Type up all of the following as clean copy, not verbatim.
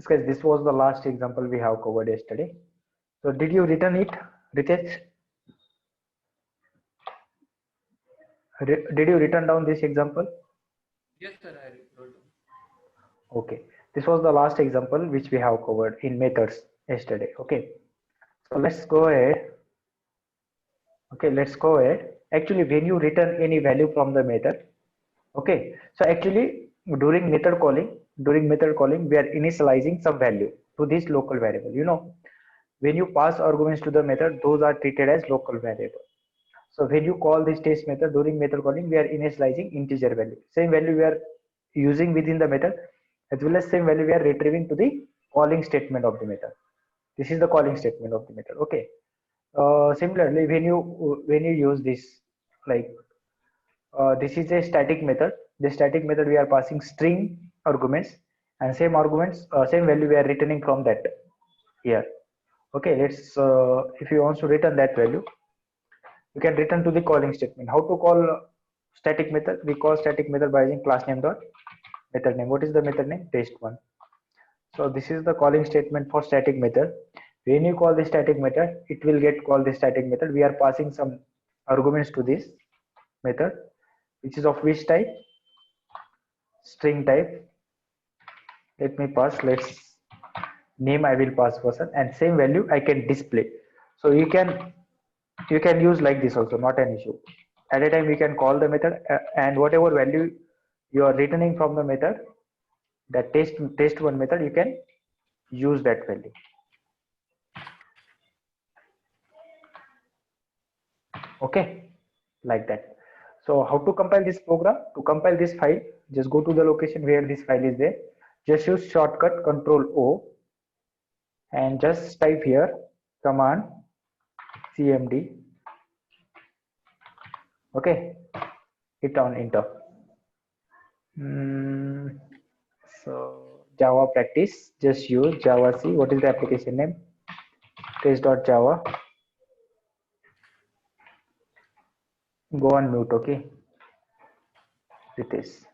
Guys, this was the last example we have covered yesterday. So did you return it, Ritesh? Did you return down this example? Yes, sir, I wrote down. Okay, this was the last example which we have covered in methods yesterday. Okay, so let's go ahead. Okay, let's go ahead. Actually, when you return any value from the method, okay, so actually during method calling, we are initializing some value to this local variable. You know, when you pass arguments to the method, those are treated as local variable. So when you call this test method during method calling, we are initializing integer value. Same value we are using within the method, as well as same value we are retrieving to the calling statement of the method. This is the calling statement of the method. Okay. Similarly, when you use this, like this is a static method. The static method we are passing string arguments, and same arguments, same value we are returning from that here. Okay, let's if you want to return that value, you can return to the calling statement. How to call static method? We call static method by using class name dot method name. What is the method name? Test one. So this is the calling statement for static method. When you call the static method, it will get called the static method. We are passing some arguments to this method, which is of which type? String type. Let me pass. Let's name. I will pass person, and same value I can display. So you can use like this also, not an issue. At a time we can call the method, and whatever value you are returning from the method, that test one method, you can use that value. Okay, like that. So how to compile this program? To compile this file, just go to the location where this file is there. Just use shortcut Control O and just type here command cmd. Okay, hit on enter. So Java practice, just use Java C. What is the application name? Test.java. Go on mute. Okay, it is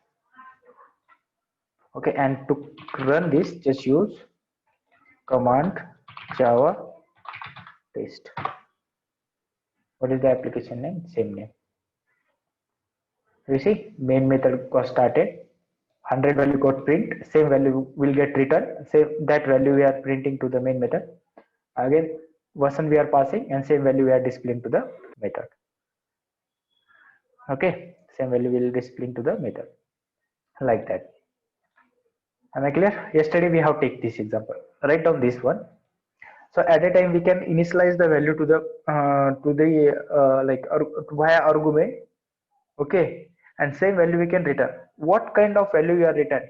okay. And to run this, just use command Java test. What is the application name? Same name. You see, main method got started. 100 value got print. Same value will get returned. Same that value we are printing to the main method. Again, version we are passing, and same value we are displaying to the method. Okay, same value will display to the method, like that. Am I clear? Yesterday we have take this example. Write down this one. So at a time we can initialize the value to the via argument. Okay, and same value we can return. What kind of value you are return?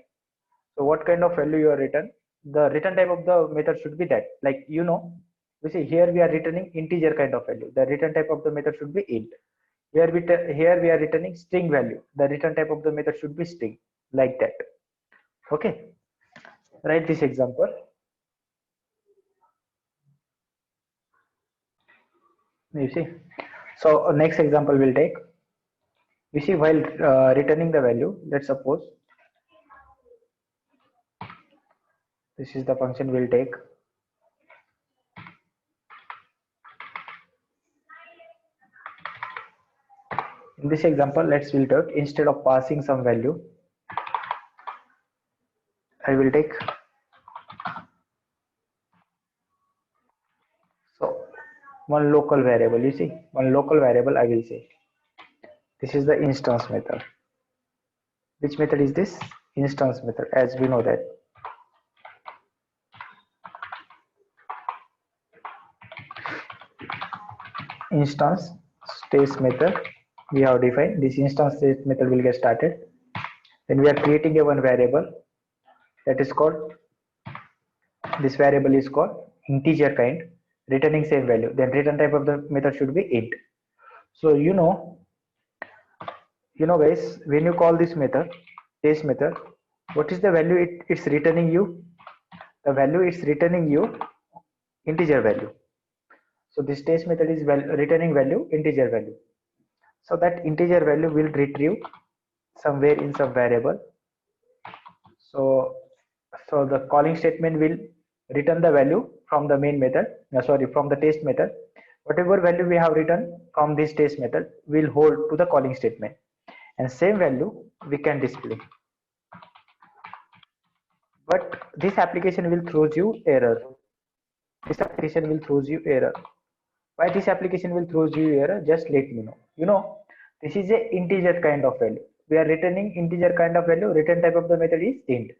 So what kind of value you are return? The return type of the method should be that, like, you know, we see here we are returning integer kind of value. The return type of the method should be int. Here we are returning string value. The return type of the method should be string, like that. Okay, write this example. You see, so next example we'll take. You see, while returning the value, let's suppose this is the function we'll take. In this example, let's will take, instead of passing some value, I will take, so one local variable. You see, one local variable I will say. This is the instance method. Which method is this? Instance method, as we know that. Instance state method we have defined. This instance state method will get started. Then we are creating a one variable that is called, this variable is called integer kind, returning same value. Then return type of the method should be int. So guys, when you call this method, test method, what is the value it's returning you? The value it's returning you integer value. So this test method is returning value integer value. So that integer value will retrieve somewhere in some variable. So So the calling statement will return the value from the main method, from the test method. Whatever value we have written from this test method will hold to the calling statement, and same value we can display. But this application will throws you error. This application will throws you error. Why this application will throws you error? Just let me know. This is a integer kind of value. We are returning integer kind of value. Return type of the method is int,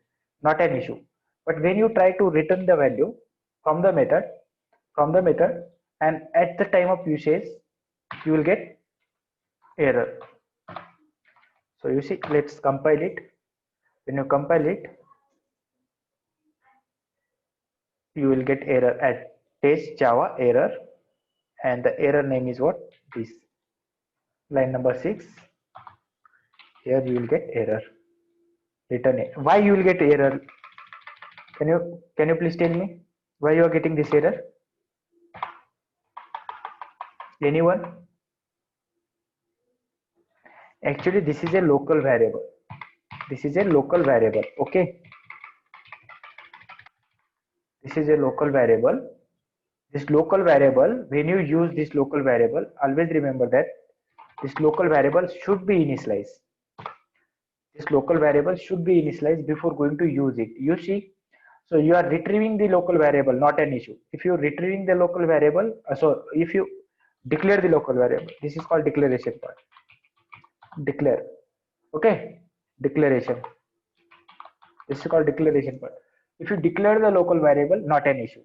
not an issue. But when you try to return the value from the method, and at the time of usage, you will get error. So you see, let's compile it. When you compile it, you will get error at test Java error, and the error name is what? This. Line number 6. Here you will get error. Return it. Why you will get error? Can you please tell me why you are getting this error? Anyone? Actually, this is a local variable. This is a local variable. Okay. This is a local variable. This local variable, when you use this local variable, always remember that this local variable should be initialized. This local variable should be initialized before going to use it. You see, so you are retrieving the local variable, not an issue. If you're retrieving the local variable, if you declare the local variable, this is called declaration part. Declare. Okay, declaration. This is called declaration part. If you declare the local variable, not an issue.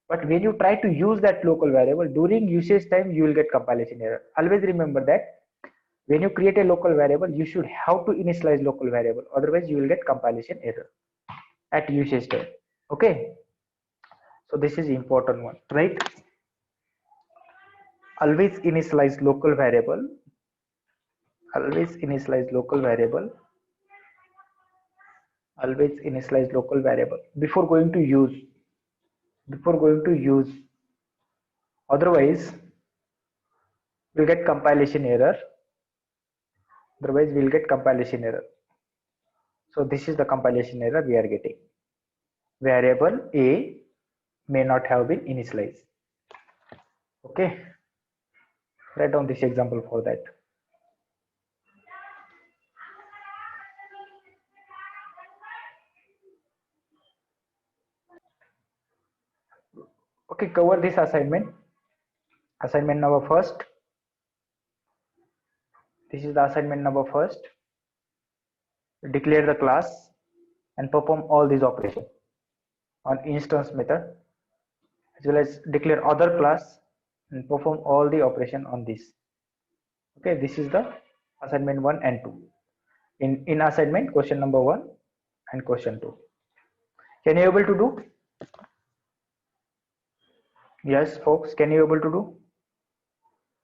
But when you try to use that local variable during usage time, you will get compilation error. Always remember that when you create a local variable, you should have to initialize local variable. Otherwise, you will get compilation error at usage time. Okay. So this is important one, right? Always initialize local variable. Always initialize local variable. Always initialize local variable before going to use. Otherwise, we'll get compilation error. So this is the compilation error we are getting. Variable a may not have been initialized. Okay, write down this example for that. Okay, cover this assignment. Assignment number first. This is the assignment number first. Declare the class and perform all these operations on instance method, as well as declare other class and perform all the operation on this. Okay, this is the assignment 1 and 2. In assignment, question number 1 and question 2. Can you able to do? Yes, folks, can you able to do?